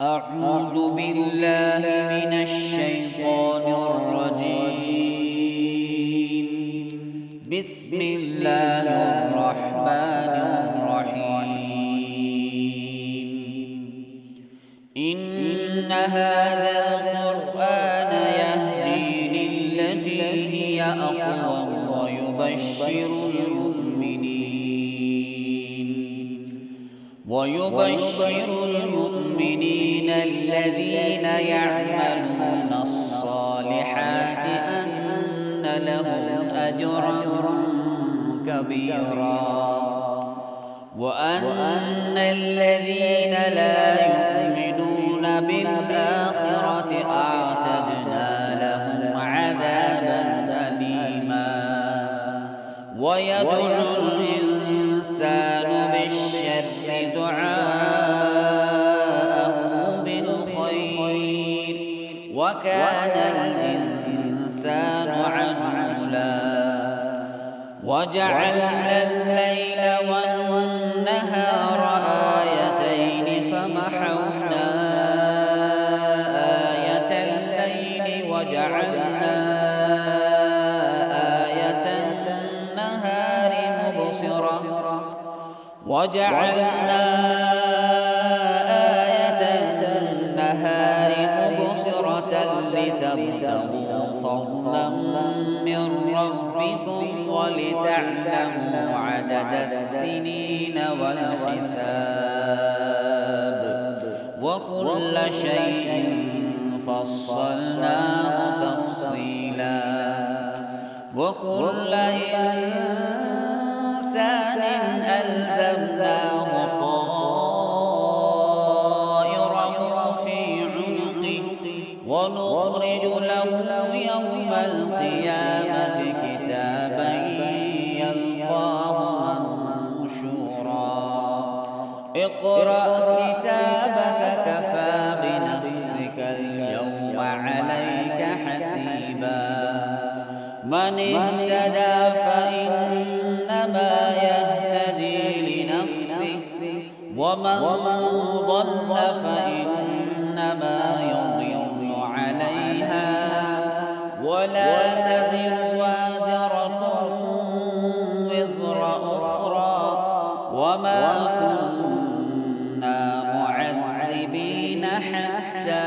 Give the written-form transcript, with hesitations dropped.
أعوذ بالله من الشيطان الرجيم. بسم الله الرحمن الرحيم. إن هذا القرآن يهدي للتي هي أقوم ويبشر المؤمنين الذين يعملون الصالحات أن لهم أجرا كبيرا، وأن الذين لا يؤمنون بالآخرة أعتدنا لهم عذابا أليما. ويدعو الإنسان بالشر دعاءه بالخير، وكان الإنسان عجولا. وجعلنا الليل والنهار آيتين فمحونا آية الليل وجعلنا آية النهار مبصرة لتبتغوا فضلا من ربكم ولتعلموا عدد السنين والحساب، وكل شيء فصلناه تفصيلا. وكل إنسان ألزمناه طائره في عنقه، ونخرج له يوم القيامة كتابا يلقاه منشورا. اقرأ كتابك كفى بنفسك اليوم عليك حسيبا. من اهتدى فإنما يهتدي لنفسه، ومن ضل فإنما يضل عليها، ولا تزر وازرة وزر أخرى، وما كنا معذبين حتى